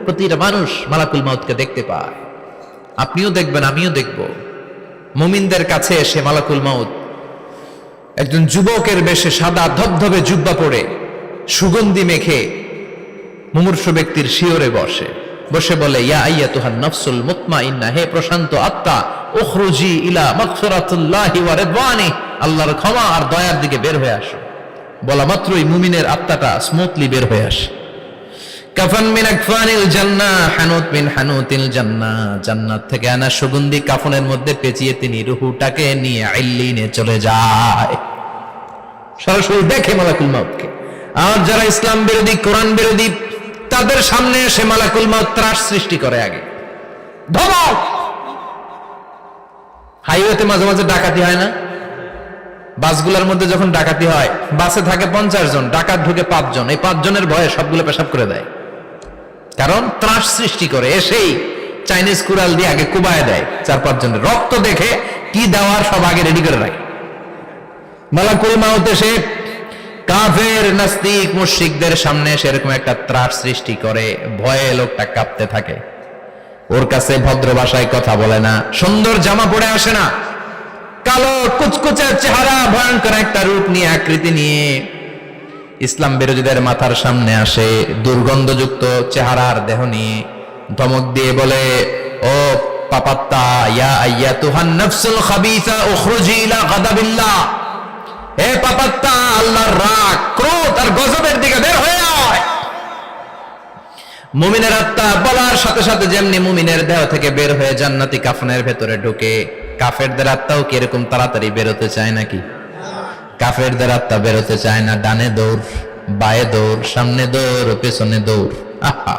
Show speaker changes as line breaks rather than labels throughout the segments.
প্রতিটা মানুষ মালাকুল মাউতকে দেখতে পায়। আপনিও দেখবেন, আমিও দেখব। মুমিনদের কাছে এসে মালাকুল মাউত একজন যুবকের বেশে সাদা ধবধবে জুব্বা পরে সুগন্ধি মেখে মুমূর্ষু ব্যক্তির শিয়রে বসে বলে, ইয়া আইয়াতুহান নাফসুল মুতমাইন্নাহ, হে প্রশান্ত আত্মা, উখরুজি ইলা মাগফিরাতুল্লাহি ওয়া রিদওয়ানি, আল্লাহর ক্ষমা আর দয়ার দিকে বের হয়ে আসো। বলা মাত্রই মুমিনের আত্মাটা স্মুথলি বের হয়ে আসে। কাফান মিন আকফানিল জান্নাহ, হানুত মিন হানুতিল জান্নাহ, জান্নাত থেকে আনা সুগন্ধি কাফনের মধ্যে পেঁচিয়ে তিনি রূহটাকে নিয়ে ইল্লিনে চলে যায়। সরাসরি দেখে মালাকুল মাউতকে। আর যারা ইসলাম বিরোধী, কোরআন বিরোধী, তাদের সামনে এসে মালাকুল মাউত ত্রাস সৃষ্টি করে। আগে ধমক। হাইওয়েতে মাঝে মাঝে ডাকাতি হয় না? বাসগুলোর মধ্যে যখন ডাকাতি হয়, বাসে থাকে 50 জন, ডাকাত ঢুকে 5 জন, এই 5 জনের ভয়ে সবগুলো পেশাব করে দেয়। কারণ ত্রাস সৃষ্টি করে। এসেই চাইনিজ কুড়াল দিয়ে আগে কুবায় দেয় 4-5 জনের। রক্ত দেখে কি দেওয়ার সব আগে রেডি করে রাখে। মালাকুল মাউত এসে কাফের, নাস্তিক, মুশরিকদের সামনে সেরকম একটা ত্রাস সৃষ্টি করে। ভয়ে লোকটা কাঁপতে থাকে। ওর কাছে ভদ্র ভাষায় কথা বলে না, সুন্দর জামা পরে আসে না, কালো কুচকুচে চেহারা, ভয়ঙ্কর একটা রূপ নিয়ে, আকৃতি নিয়ে ইসলাম বিরোধীদের মাথার সামনে আসে। দুর্গন্ধযুক্ত চেহারার দেহ নিয়ে ধমক দিয়ে বলে, ও পাপাত্তা, ইয়া আইয়াতুহান নাফসুল খাবিসা উখরুজি ইলা গাদাবিল্লাহ, হে পাপাত্তা, আল্লাহর রাগ, ক্রোধ আর গজবের দিকে বের হয়ে আয়। মুমিনের আত্মা বলার সাথে সাথে যেমনি মুমিনের দেহ থেকে বের হয়ে জান্নাতি কাফনের ভেতরে ঢুকে, কাফেরদের আত্মাও কি এরকম তাড়াতাড়ি বেরোতে চায় নাকি? কাফেরদের আত্মা বেরোতে চায় না। ডানে দৌড়, বায়ে দৌড়, সামনে দৌড়, পেছনে দৌড়, আহা,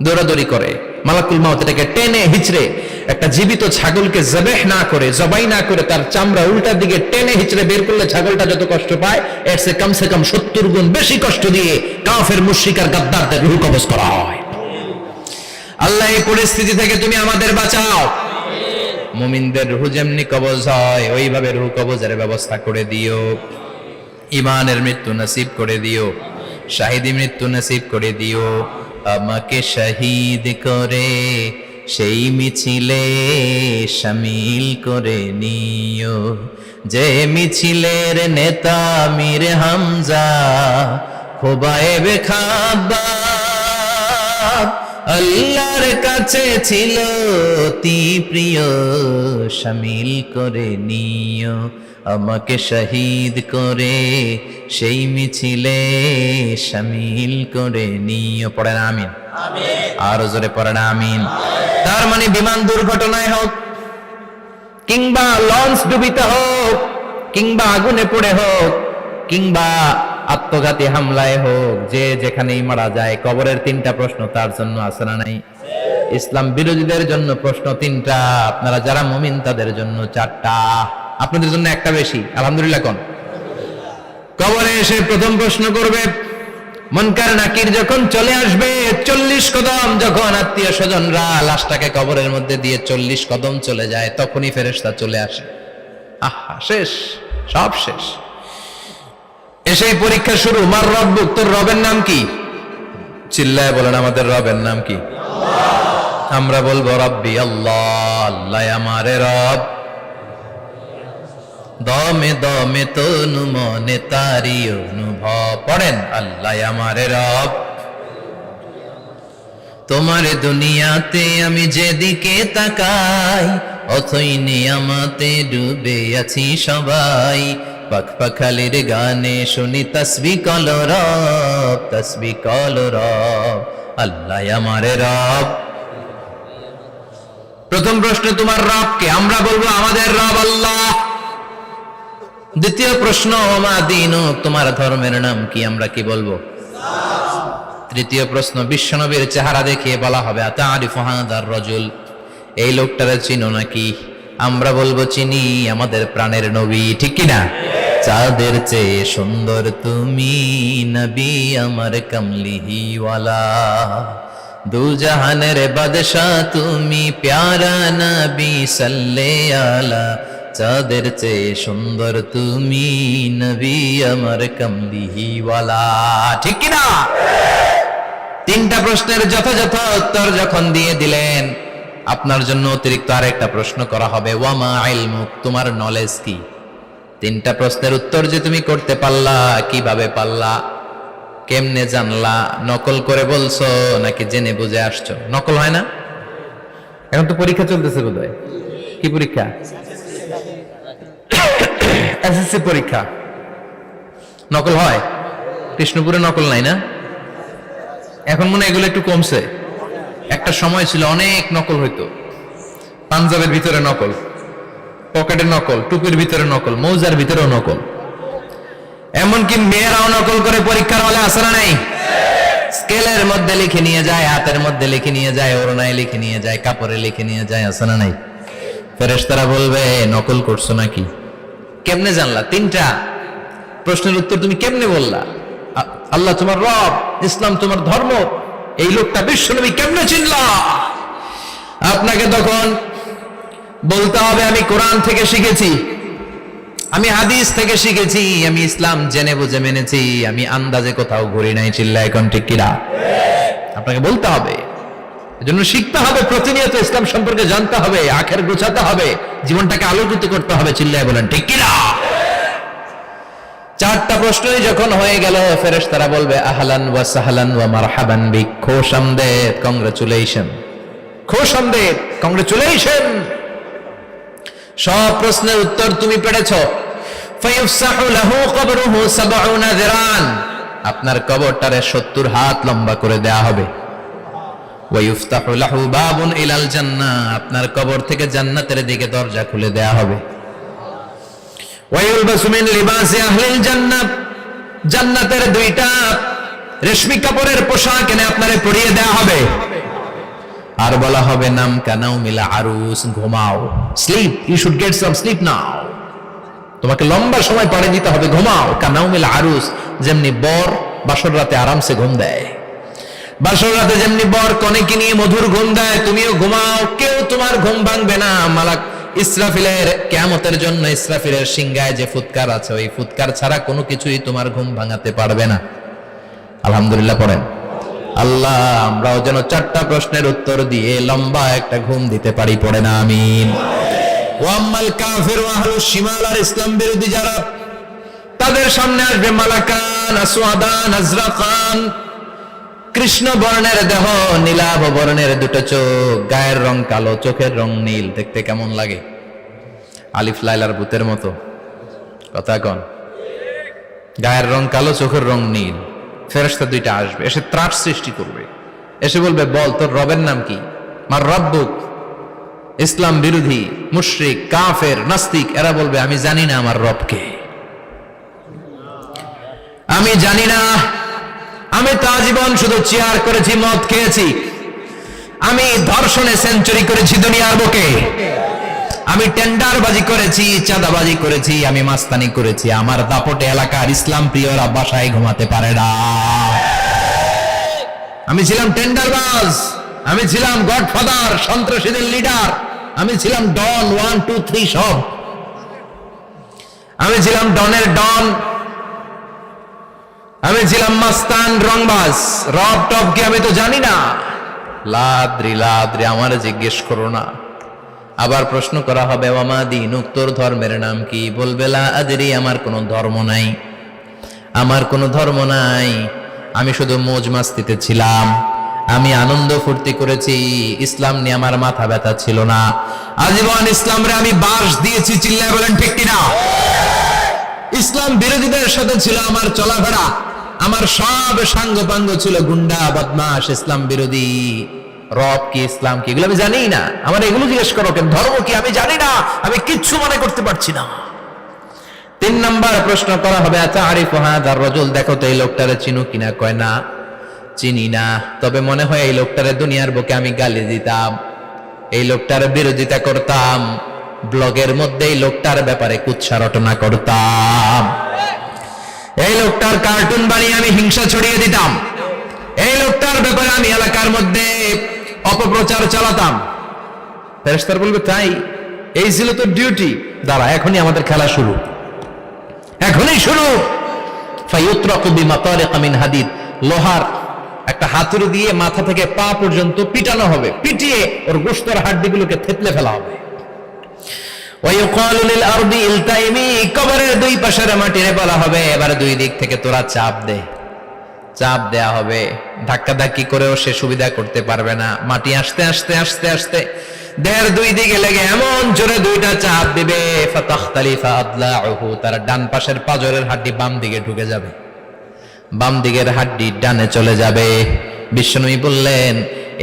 দৌড়াদৌড়ি করে। মালাকুল মাউত এটাকে টেনে হিচড়ে, একটা জীবিত ছাগলকে জবাই না করে তার চামড়া উল্টার দিকে টেনে হিচড়ে বের করলে ছাগলটা যত কষ্ট পায়, এর চেয়ে কমসে কম 70 গুণ বেশি কষ্ট দিয়ে কাফের, মুশরিক আর গাদ্দারদের রূহ কবজ করা হয়। আল্লাহ এই পরিস্থিতি থেকে তুমি আমাদের বাঁচাও। মুমিনদের রূহ যেমনি কবজ হয়, ওইভাবে রূহ কবজের ব্যবস্থা করে দিও। ইমানের মৃত্যু নসিব করে দিও, শাহিদি মৃত্যু নসিব করে দিও। আমাকে শহীদ করে সেই মিছিলে শামিল করে নিও, যে মিছিলের নেতা মীর হামজা, খোবায়েবে খাব্বাব, আল্লাহর কাছে ছিল অতি প্রিয়, শামিল করে নিও। আমাকে শহীদ করে সেই মিছিলে শামিল করে নিও। পড়েন আমিন। আর জোরে পড়েন আমিন। তার মানে বিমান দুর্ঘটনায় হোক, কিংবা লঞ্চ ডুবিতে হোক, কিংবা আগুনে পড়ে হোক, কিংবা আত্মঘাতী হামলায় হোক, যে যেখানেই মারা যায়, কবরের 3টা প্রশ্ন তার জন্য আছে না নাই? ইসলাম বিরোধীদের জন্য প্রশ্ন 3টা, আপনারা যারা মুমিন তাদের জন্য 4টা, আপনাদের জন্য একটা বেশি। আলহামদুলিল্লাহ কোন? কবরে এসে প্রথম প্রশ্ন করবে মুনকার নাকির যখন চলে আসবে, 40 কদম যখন আত্মীয় স্বজনরা লাশটাকে কবরের মধ্যে দিয়ে 40 কদম চলে যায়, তখনই ফেরেশতা চলে আসে। আহা, শেষ, সব শেষ। এসে পরীক্ষা শুরু। মার রব্বুক, তোর রবের নাম কি? চিল্লায় বলেন, আমাদের রবের নাম কি? আমরা বলবো রব্বি আল্লাহ, আল্লাহ আমারে রব। দমে দমে তনু মনে তারি অনুভব। পড়েন, আল্লাহ আমারে রব। তোমার দুনিয়াতে আমি যেদিকে তাকাই, অথই নিয়ামতে ডুবে আছি সবাই। পাখপাখালির গানে শুনি তাসবিহ কল রব, তাসবিহ কল রব, আল্লাহ আমারে রব। প্রথম প্রশ্ন, তোমার রব কে? আমরা বলবো আমাদের রব আল্লাহ। দ্বিতীয় প্রশ্ন, ওমা দীনুক, তোমার ধর্মের নাম কি? আমরা কি বলবো? তৃতীয় প্রশ্ন, বিশ্বনবীর চেহারা দেখিয়ে বলা হবে আতারিফু হাদার রাজুল, এই লোকটারে চিনো নাকি? আমরা বলবো চিনি, আমাদের প্রাণের নবী, ঠিক কি না? চাঁদের চেয়ে সুন্দর তুমি নবী আমার কমলিহিওয়ালা, দু জাহানের বাদশা তুমি প্যারা নবী সাল্লে আলা, চাঁদের চেয়ে সুন্দর তুমি নবী আমার কমলিহিওয়ালা, ঠিক কি না? তিনটা প্রশ্নের যথাযথ উত্তর যখন দিয়ে দিলেন, আপনার জন্য অতিরিক্ত আরেকটা প্রশ্ন করা হবে, ওয়ামা ইলমুক, তোমার নলেজ কি? তিনটা প্রশ্নের উত্তর যে তুমি করতে পারলা, কিভাবে পারলা, কেমনে জানলা? নকল করে বলছো নাকি জেনে বুঝে আসছো? নকল হয় না? এখন তো পরীক্ষা চলতেছে বোধহয়। কি পরীক্ষা? এসএসসি পরীক্ষা। নকল হয়? কৃষ্ণপুরে নকল নাই না? এখন মনে হয় এগুলো একটু কমছে। একটা সময় ছিল অনেক নকল হইতো। পাঞ্জাবের ভিতরে নকল, পকেটে নকল, টুপির ভিতরে নকল, মৌজার ভিতরেও নকল, এমনকি মেয়েরাও নকল করে পরীক্ষার হলে আসে না নাই? স্কেলের মধ্যে লিখে নিয়ে যায়, হাতের মধ্যে লিখে নিয়ে যায়, ওড়নায় লিখে নিয়ে যায়, কাপড়ে লিখে নিয়ে যায়, আসে না নাই? ফেরেশতারা বলবে নকল করছো নাকি? কেমনে জানলা? তিনটা প্রশ্নের উত্তর তুমি কেমনে বললা? আল্লাহ তোমার রব, ইসলাম তোমার ধর্ম, এই লোকটা বিশ্বনবী, কেমনে চিনলা? আপনাকে তখন বলতে হবে আমি কোরআন থেকে শিখেছি, আমি হাদিস থেকে শিখেছি, আমি ইসলাম জেনে বুঝে মেনেছি, আমি আন্দাজে কোথাও ঘুরি নাই। চিল্লা এখন ঠিক কিনা? আপনাকে বলতে হবে, এজন্য শিখতে হবে, প্রতিনিয়ত ইসলাম সম্পর্কে জানতে হবে, আখের গোছাতে হবে, জীবনটাকে আলোকিত করতে হবে। চিল্লায় বলেন ঠিক কিনা? চারটা প্রশ্নই যখন হয়ে গেল, ফেরেশতারা বলবে আহলান ওয়া সাহলান ওয়া মারহাবান বিক, খোশামদেদ, কংগ্রাচুলেশন, খোশামদেদ, কংগ্রাচুলেশন, সব প্রশ্নের উত্তর তুমি পেরেছো। ফায়ুফসাহু লাহু কবরুহু ৭০ যিরান, আপনার কবরটারে ৭০ হাত লম্বা করে দেয়া হবে। ওয়া ইফতাহু লাহু বাবুন ইলাল জান্নাহ, আপনার কবর থেকে জান্নাতের দিকে দরজা খুলে দেয়া হবে। ওয়া ইউলবাসু মিন লিবাসি আহলিল জান্নাহ, জান্নাতের দুইটা রেশমি কাপড়ের পোশাক এনে আপনারে পরিয়ে দেয়া হবে। আর বলা হবে নাম কানাউমিল আরুস, ঘুমাও, sleep, you should get some sleep now, তোমাকে লম্বা সময় পাড়ি দিতে হবে, ঘুমাও। কানাউমিল আরুস, যেমনি বর বাসর রাতে আরামসে ঘুম দেয়, বাসর রাতে যেমনি বর কনেকে নিয়ে মধুর ঘুম দেয়, তুমিও ঘুমাও, কেউ তোমার ঘুম ভাঙবে না। মালাক ইসরাফিলের, কিয়ামতের জন্য ইসরাফিলের সিংহায় যে ফুৎকার আছে, ওই ফুৎকার ছাড়া কোনো কিছুই তোমার ঘুম ভাঙাতে পারবে না। আলহামদুলিল্লাহ পড়েন। আল্লাহ আমরাও যেন চারটা প্রশ্নের উত্তর দিয়ে লম্বা একটা ঘুম দিতে পারি, পড়ে না আমিন। ওয়াম্মাল কাফির ওয়া আহলুশ শিমাল, আর ইসলাম বিরোধী যারা, তাদের সামনে আসবে মালাকান আসওয়াদান আজরাকান, কৃষ্ণ বর্ণের দেহ, নীলাভ বর্ণের দুটো চোখ, গায়ের রং কালো, চোখের রং নীল। দেখতে কেমন লাগে? আলিফ লাইলার ভূতের মতো। কথা কন? গায়ের রং কালো, চোখের রং নীল। ফেরেশতা দুইটা আসবে, এসে ত্রাস সৃষ্টি করবে, এসে বলবে বল তোর রবের নাম কি? মার রব্বুক। ইসলাম বিরোধী মুশরিক, কাফের, নাস্তিক এরা বলবে আমি জানি না আমার রবকে, আমি জানি না, আমি তো আজীবন শুধু চেয়ার করেছি, মদ খেয়েছি, আমি ধর্ষণে সেঞ্চুরি করেছি দুনিয়ার বুকে, আমি টেন্ডারবাজি করেছি, চাঁদাবাজি করেছি, আমি মাস্তানি করেছি, আমার দাপটে এলাকার ইসলাম প্রিয়রা বাসায় ঘুমাতে পারে না। আমি ছিলাম টেন্ডারবাজ, আমি ছিলাম গডফাদার, সন্ত্রাসীদের লিডার, আমি ছিলাম ডন 1 2 3 সব, আমি ছিলাম ডনের ডন, আমি ছিলাম মাস্তান, রংবাজ। রব টব কি আমি তো জানি না। লাদ্রি লাদ্রি, আমার জিজ্ঞেস করো না। আবার প্রশ্ন করা হবে ওয়ামা দীনুক, তোর ধর্মের নাম কি? বলবে লা আদরি, আমার কোনো ধর্ম নাই, আমার কোনো ধর্ম নাই, আমি শুধু মৌজ মাস্তিতে ছিলাম, আমি আনন্দ ফুর্তি করেছি, ইসলাম নিয়ে আমার মাথা ব্যথা ছিল না, আজীবন ইসলামরে আমি বাস দিয়েছি। চিল্লায় বলেন ঠিক কিনা? ইসলাম বিরোধীদের সাথে ছিল আমার চলাফেরা, আমার সব সাঙ্গ পাঙ্গ ছিল গুন্ডা বদমাশ, ইসলাম বিরোধী। রব কি, ইসলাম কি, এগুলো আমি জানি না। আমার এগুলো জিজ্ঞেস করো কেন? ধর্ম কি আমি জানি না, আমি কিচ্ছু মনে করতে পারছি না। 3 নাম্বার প্রশ্ন করা হবে আতারিফু হাযার রাজুল, দেখো তো এই লোকটারে চিনো কিনা? কয় না, চিনি না, তবে মনে হয় এই লোকটারে দুনিয়ার বুকে আমি গালি দিতাম, এই লোকটার বিরোধিতা করতাম, ব্লগের মধ্যে এই লোকটার ব্যাপারে কুৎসা রটনা করতাম, এই লোকটার কার্টুন বানিয়ে আমি হিংসা ছড়িয়ে দিতাম, এই লোকটার ব্যাপারে আমি এলাকার মধ্যে অপপ্রচার চালাতাম। ফেরেশতারা বলবে তাই, এই ছিল তো ডিউটি, দাঁড়া এখনই আমাদের খেলা শুরু, এখনই শুরু। ফায়ুতরাকু বিমাতারিক মিন হাদিদ, লোহার একটা হাতুড়ি দিয়ে মাথা থেকে পা পর্যন্ত পিটানো হবে, পিটিয়ে ওর গোশতের হাড্ডিগুলোকে থেতলে ফেলা হবে। ওয়ায়ুকালু লিল আরদি ইলতাইমি, কবরের দুই পাশের মাটিরে বলা হবে এবার দুই দিক থেকে তোরা চাপ দে। চাপ দেয়া হবে, ধাক্কা ধাক্কি করেও সে সুবিধা করতে পারবে না। মাটি আস্তে আস্তে আস্তে আস্তে দেহের দুই দিকে লেগে এমন জোরে দুইটা চাপ দিবে, ফাতাখতালিফা আদলাউহু, তার ডান পাশের পাজরের হাড্ডি বাম দিকে ঢুকে যাবে, বাম দিকের হাড্ডি ডানে চলে যাবে। বিশ্বনবী বললেন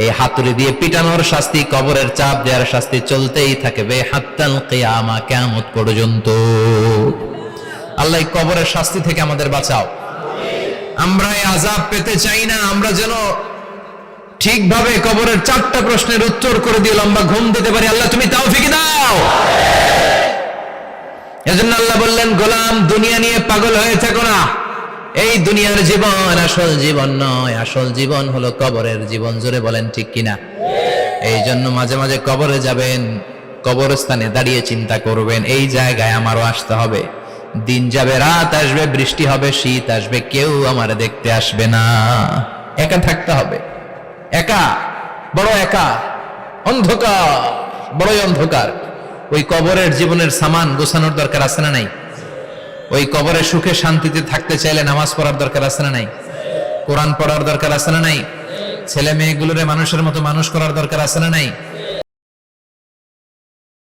এই হাতুড়ি দিয়ে পিটানোর শাস্তি, কবরের চাপ দেওয়ার শাস্তি চলতেই থাকবে হাত্তাল কিয়ামা, কিয়ামত পর্যন্ত। আল্লাহ এই কবরের শাস্তি থেকে আমাদের বাঁচাও। আমরা এই আযাব পেতে চাই না, আমরা যেন ঠিকভাবে কবরের 4টা প্রশ্নের উত্তর করে দিয়ে লম্বা ঘুম দিতে পারি। আল্লাহ তুমি তৌফিক দাও। এজন্য আল্লাহ বললেন গোলাম দুনিয়া নিয়ে পাগল হয়ে থেকো না, এই দুনিয়ার জীবন আসল জীবন নয়, আসল জীবন হলো কবরের জীবন। জোরে বলেন ঠিক কিনা? এই জন্য মাঝে মাঝে কবরে যাবেন, কবরস্থানে দাঁড়িয়ে চিন্তা করবেন এই জায়গায় আমারও আসতে হবে। দিন যাবে, রাত আসবে, বৃষ্টি হবে, শীত আসবে, কেউ আমার দেখতে আসবে না, একা থাকতে হবে। একা, বড় একা, অন্ধকার, বড়ই অন্ধকার। ওই কবরের জীবনের সামান গোছানোর দরকার আছে না নাই? ওই কবরে সুখে শান্তিতে থাকতে চাইলে নামাজ পড়ার দরকার আছে না নাই? কোরআন পড়ার দরকার আছে না নাই? ছেলে মেয়েগুলোরে মানুষের মতো মানুষ করার দরকার আছে না নাই?